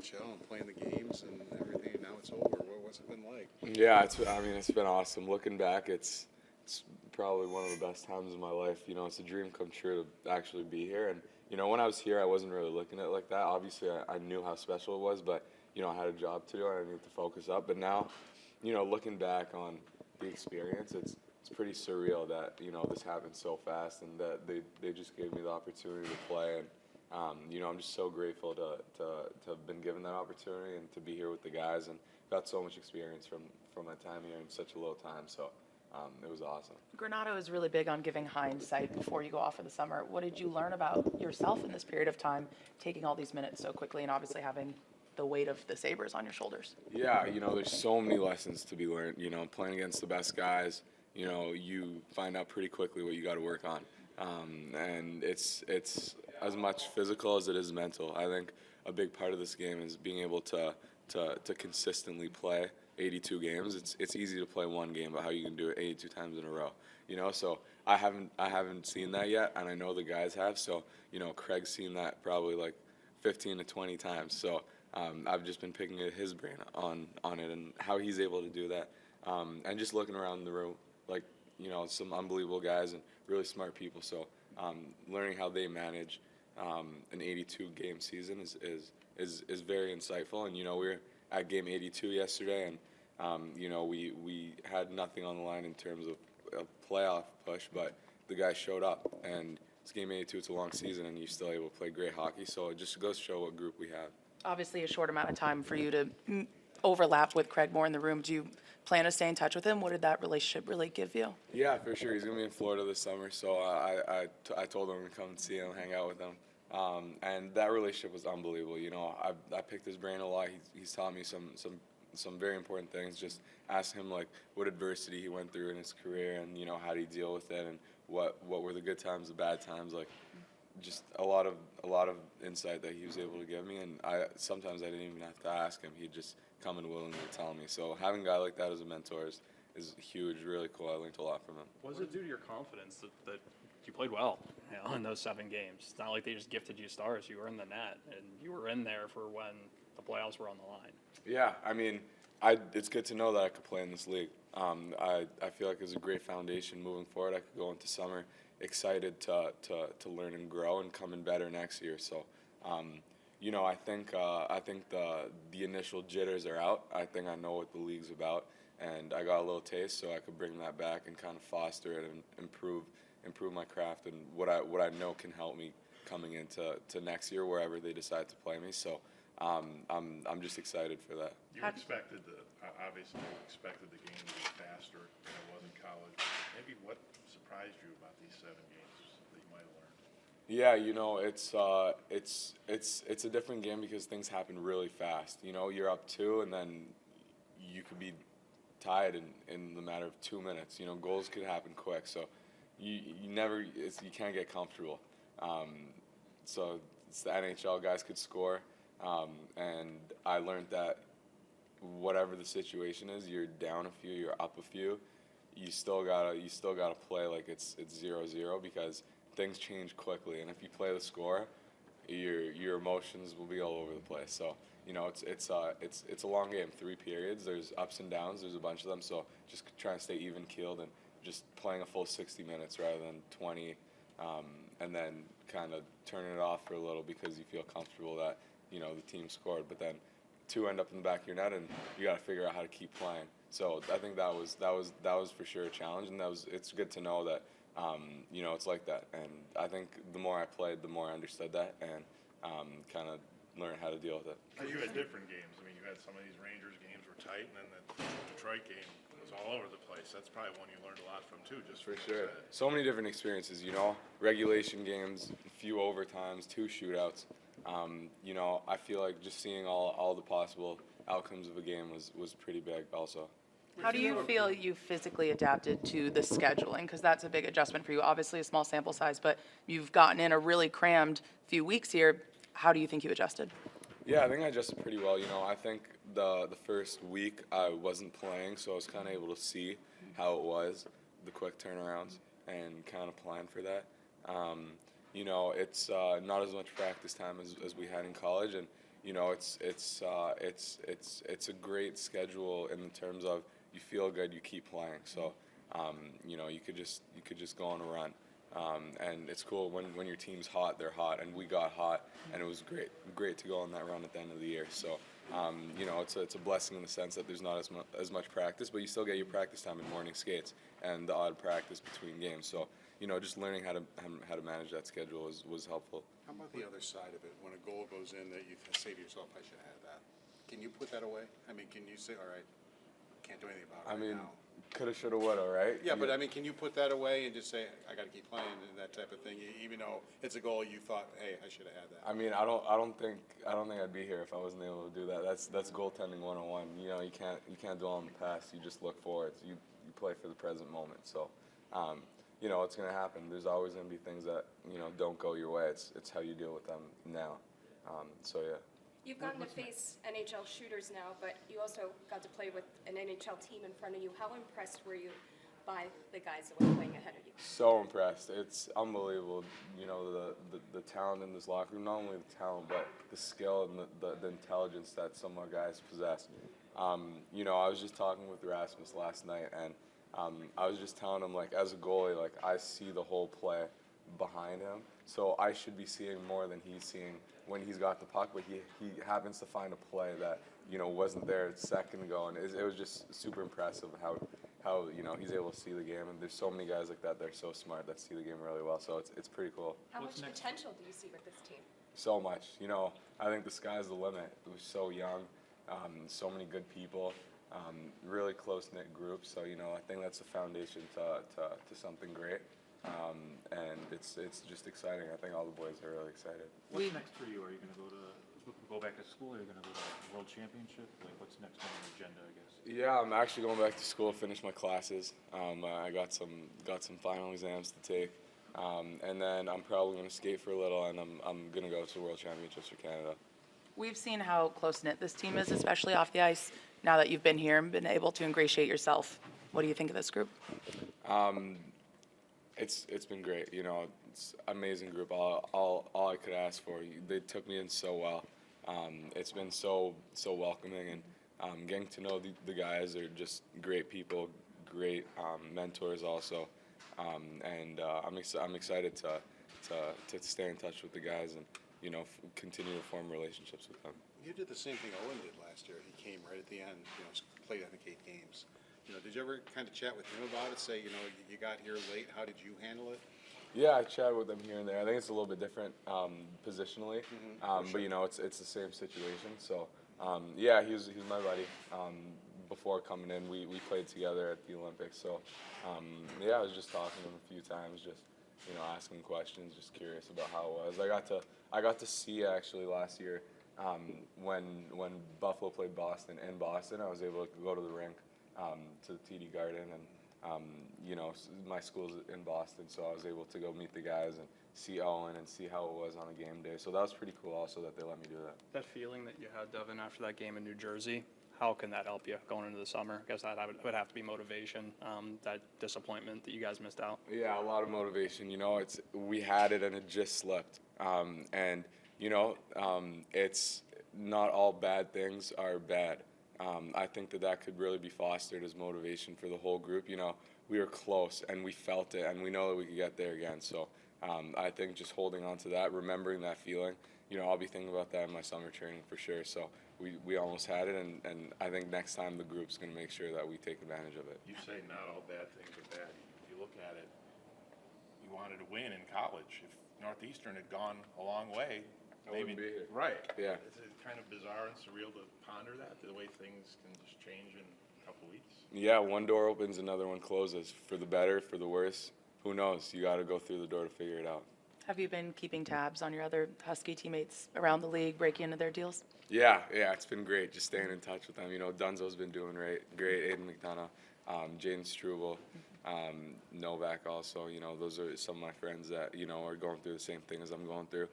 NHL and playing the games and everything. Now it's over. What's it been like? Yeah, it's been awesome. Looking back, it's probably one of the best times of my life. It's a dream come true to actually be here. And when I was here, I wasn't really looking at it like that. Obviously, I knew how special it was, but I had a job to do and I needed to focus up. But now, looking back on the experience, it's pretty surreal that this happened so fast and that they just gave me the opportunity to play. And I'm just so grateful to have been given that opportunity and to be here with the guys and got so much experience from my time here in such a little time. So it was awesome. Granato is really big on giving hindsight before you go off for the summer. What did you learn about yourself in this period of time, taking all these minutes so quickly and obviously having the weight of the Sabres on your shoulders? Yeah, there's so many lessons to be learned. Playing against the best guys, you find out pretty quickly what you got to work on. And it's as much physical as it is mental. I think a big part of this game is being able to consistently play 82 games. It's easy to play one game, but how you can do it 82 times in a row. So I haven't seen that yet, and I know the guys have. So Craig's seen that probably like 15 to 20 times. So I've just been picking his brain on it and how he's able to do that, and just looking around the room, like some unbelievable guys and really smart people. So learning how they manage an 82 game season is very insightful. And we were at game 82 yesterday, and we had nothing on the line in terms of a playoff push, but the guys showed up, and it's game 82. It's a long season, and you're still able to play great hockey. So it just goes to show what group we have. Obviously a short amount of time for you to overlap with Craig more in the room. Do you plan to stay in touch with him? What did that relationship really give you? Yeah, for sure. He's going to be in Florida this summer, so I told him to come and see him, hang out with him. And that relationship was unbelievable. I picked his brain a lot. He's taught me some very important things. Just asked him like what adversity he went through in his career, and how did he deal with it, and what were the good times, the bad times, like just a lot of insight that he was able to give me. And sometimes I didn't even have to ask him. He'd just come and willingly tell me. So having a guy like that as a mentor is huge, really cool. I learned a lot from him. What does it do to your confidence that you played well, in those 7 games? It's not like they just gifted you stars. You were in the net, and you were in there for when the playoffs were on the line. Yeah, I mean, it's good to know that I could play in this league. I feel like it's a great foundation moving forward. I could go into summer excited to learn and grow and come in better next year. So, I think the initial jitters are out. I think I know what the league's about, and I got a little taste, so I could bring that back and kind of foster it and improve my craft and what I know can help me coming into next year wherever they decide to play me. So I'm just excited for that. You expected obviously you expected the game to be faster than it was in college. Maybe what surprised you about these 7 games that you might have learned? Yeah, it's a different game because things happen really fast. You're up 2 and then you could be tied in the matter of 2 minutes. Goals could happen quick, so you can't get comfortable. So it's the NHL, guys could score, and I learned that whatever the situation is, you're down a few, you're up a few, you still gotta play like it's 0-0 because things change quickly, and if you play the score, your emotions will be all over the place. So it's a long game, 3 periods. There's ups and downs. There's a bunch of them. So just trying to stay even keeled and just playing a full 60 minutes rather than 20, and then kind of turning it off for a little because you feel comfortable that the team scored, but then 2 end up in the back of your net, and you got to figure out how to keep playing. So I think that was for sure a challenge, and it's good to know that it's like that. And I think the more I played, the more I understood that, and kind of learned how to deal with it. You had different games. I mean, you had some of these Rangers games were tight, and then the Detroit game was all over the place. That's probably one you learned a lot from too, just for sure. So many different experiences. Regulation games, a few overtimes, 2 shootouts. I feel like just seeing all the possible outcomes of a game was pretty big also. How do you feel you physically adapted to the scheduling? Because that's a big adjustment for you. Obviously a small sample size, but you've gotten in a really crammed few weeks here. How do you think you adjusted? Yeah, I think I adjusted pretty well. I think the first week I wasn't playing, so I was kind of able to see how it was, the quick turnarounds, and kind of plan for that. It's not as much practice time as we had in college, and you know, it's a great schedule in the terms of you feel good, you keep playing. So, you know, you could just go on a run. And it's cool when your team's hot, they're hot, and we got hot, and it was great to go on that run at the end of the year. So, you know, it's a blessing in the sense that there's not as much practice, but you still get your practice time in morning skates and the odd practice between games. So, you know, just learning how to manage that schedule was helpful. How about the other side of it? When a goal goes in that you say to yourself, I should have had that. Can you put that away? I mean, can you say, all right, can't do anything about it right now? Coulda, shoulda, woulda, right? Yeah, but I mean, can you put that away and just say, I got to keep playing and that type of thing, even though it's a goal you thought, hey, I should have had that. I mean, I don't think I'd be here if I wasn't able to do that. That's goaltending 101. You know, you can't dwell on the past. You just look forward. You play for the present moment. So, you know, it's gonna happen. There's always gonna be things that, you know, don't go your way. It's how you deal with them now. So yeah. You've gotten to face NHL shooters now, but you also got to play with an NHL team in front of you. How impressed were you by the guys that were playing ahead of you? So impressed. It's unbelievable. You know, the talent in this locker room, not only the talent, but the skill and the intelligence that some of our guys possess. You know, I was just talking with Rasmus last night, and I was just telling him, like, as a goalie, like, I see the whole play behind him, so I should be seeing more than he's seeing when he's got the puck, but he happens to find a play that, you know, wasn't there a second ago, and it was just super impressive how you know, he's able to see the game, and there's so many guys like that are so smart that see the game really well, so it's pretty cool. How much potential do you see with this team? So much. You know, I think the sky's the limit. It was so young, so many good people, really close-knit group, so, you know, I think that's the foundation to something great. And it's just exciting. I think all the boys are really excited. What's next for you? Are you going to go back to school? Are you going to go to the World Championship? Like, what's next on the agenda, I guess? Yeah, I'm actually going back to school, finish my classes. I got some final exams to take, and then I'm probably going to skate for a little, and I'm going to go to the World Championships for Canada. We've seen how close-knit this team is, especially off the ice, now that you've been here and been able to ingratiate yourself. What do you think of this group? It's been great. You know, it's an amazing group. All I could ask for. They took me in so well. It's been so welcoming, and getting to know the guys are just great people, great mentors also, and I'm excited to stay in touch with the guys and, you know, continue to form relationships with them. You did the same thing Owen did last year. He came right at the end, you know, played, I think, 8 games. You know, did you ever kind of chat with him about it, say, you know, you got here late, how did you handle it? Yeah, I chat with him here and there. I think it's a little bit different positionally, Sure. but, you know, it's the same situation. So, yeah, he was my buddy. Before coming in, we played together at the Olympics. So, yeah, I was just talking to him a few times, just, you know, asking questions, just curious about how it was. I got to see actually last year when Buffalo played Boston in Boston. I was able to go to the rink. To the TD Garden, and you know, my school's in Boston, so I was able to go meet the guys and see Owen and see how it was on a game day. So that was pretty cool also that they let me do that. That feeling that you had, Devon, after that game in New Jersey, how can that help you going into the summer? I guess that would have to be motivation, that disappointment that you guys missed out. Yeah, a lot of motivation. You know, we had it and it just slipped. And you know, it's not all bad things are bad. I think that could really be fostered as motivation for the whole group. You know, we were close and we felt it, and we know that we could get there again. So I think just holding on to that, remembering that feeling, you know, I'll be thinking about that in my summer training for sure. So we almost had it, and I think next time the group's going to make sure that we take advantage of it. You say not all bad things are bad. If you look at it, you wanted to win in college. If Northeastern had gone a long way, I wouldn't be here. Right. Yeah. It's kind of bizarre and surreal to ponder that, the way things can just change in a couple weeks. Yeah, one door opens, another one closes. For the better, for the worse, who knows? You got to go through the door to figure it out. Have you been keeping tabs on your other Husky teammates around the league, breaking into their deals? Yeah, it's been great just staying in touch with them. You know, Dunzo's been doing great. Aiden McDonough, Jaden Struble, Novak also. You know, those are some of my friends that, you know, are going through the same thing as I'm going through.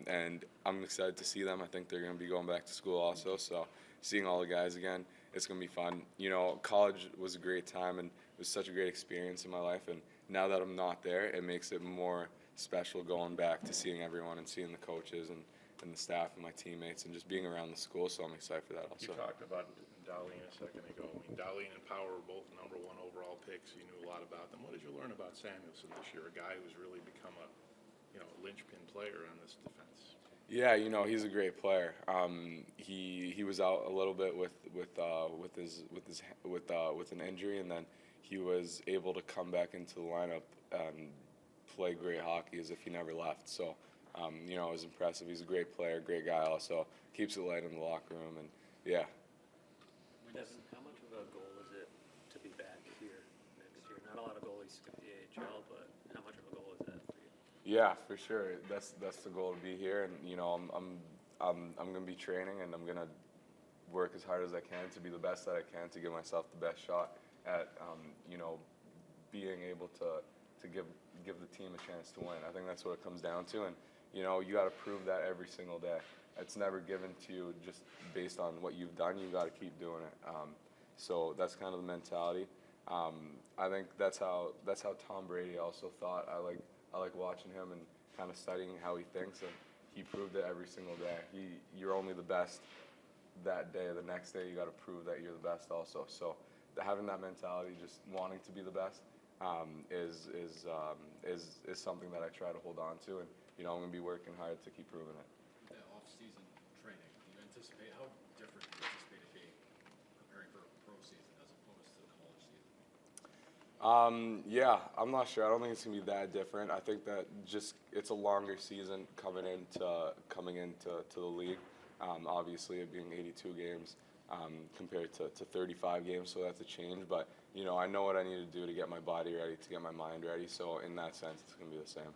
And I'm excited to see them. I think they're going to be going back to school also. So seeing all the guys again, it's going to be fun. You know, college was a great time, and it was such a great experience in my life. And now that I'm not there, it makes it more special going back to seeing everyone and seeing the coaches and the staff and my teammates and just being around the school. So I'm excited for that You also. talked about Darlene a second ago. I mean, Darlene and Power were both #1 overall picks. You knew a lot about them. What did you learn about Samuelson this year? A guy who's really become a, linchpin player on this defense. Yeah, he's a great player. He was out a little bit with an injury, and then he was able to come back into the lineup and play great hockey as if he never left. So, it was impressive. He's a great player, great guy. Also keeps it light in the locker room, and yeah. Devon, how much of a goal is it to be back here next year? Not a lot of goalies skip the AHL, but how much of a goal is that for you? Yeah, for sure. That's the goal to be here, and I'm gonna be training, and I'm gonna work as hard as I can to be the best that I can to give myself the best shot at being able to give the team a chance to win. I think that's what it comes down to, and you got to prove that every single day. It's never given to you just based on what you've done. You got to keep doing it. So that's kind of the mentality. I think that's how Tom Brady also thought. I like watching him and kind of studying how he thinks, and he proved it every single day. You're only the best that day. The next day, you got to prove that you're the best also. So having that mentality, just wanting to be the best, is something that I try to hold on to, and I'm going to be working hard to keep proving it. The off-season training, do you anticipate, how different do you anticipate it being preparing for a pro season as opposed to the college season? Yeah, I'm not sure. I don't think it's gonna be that different. I think that just it's a longer season coming into the league. Obviously, it being 82 games compared to 35 games, so that's a change. But I know what I need to do to get my body ready, to get my mind ready. So in that sense, it's gonna be the same.